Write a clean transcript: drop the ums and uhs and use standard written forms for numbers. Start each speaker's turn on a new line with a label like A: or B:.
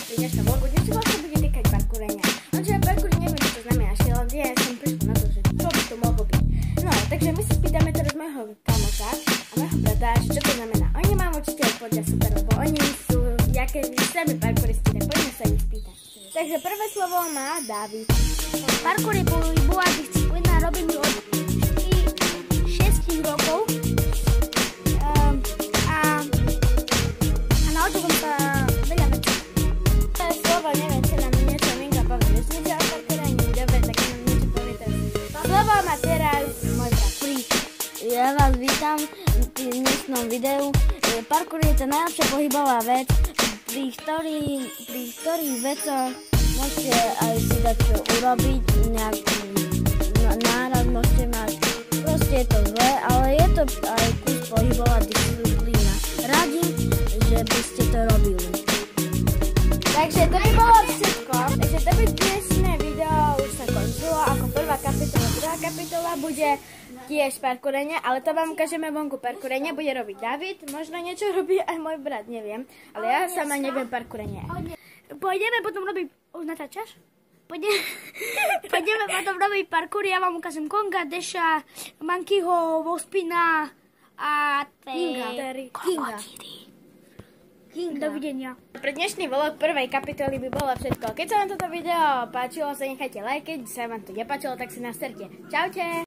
A: pri dnešnom vlogu, kde sa vlastne bude týkať parkourenia. Lenže parkour neviem, čo to znamená, ešte len ja som prišla na to, že čo by to mohlo byť. No, takže my si spýtame teraz môjho kamoša a môjho brata, čo to znamená. Oni mám určite odpovedia super, lebo oni sú jaké sami parkouristi, tak poďme sa ich spýtať. Takže prvé slovo má Dávid.
B: Parkour je pohybová disciplína, robím ju od 6 rokov a naučím sa veľa vecí.
A: To je slovo, neviem, či nám niečo Minka povie. Už niečo o parkourení, dobre, tak nám niečo povie teraz. Slovo má teraz môj brat.
B: Ja vás vítam v dnešnom videu. Parkour je to najlepšia pohybová vec, pri ktorých vecoch môžete aj si dať čo urobiť, nejaký náraz môžete mať. Proste je to zlé, ale je to aj kus pohybová disciplína. Radím, že by ste to robili.
A: Takže to by bolo všetko. Takže to by dnešné video už sa končilo ako prvá kapitola. Druhá kapitola bude tiež parkourenie, ale to vám ukážeme vonku. Parkourenie bude robiť David, možno niečo robí aj môj brat, neviem. Ale ja sama neviem parkourenie.
B: Pôjdeme potom robiť... Už natáčaš? Pôjdeme potom robiť parkour, ja vám ukážem Konga, Deša, Mankyho, Vospina a Kinga. Dovidenia.
A: Pre dnešný vlog prvej kapitoly by bolo všetko. Keď sa vám toto video páčilo, sa nechajte like, keď sa vám to nepáčilo, tak si nasterte. Čaute!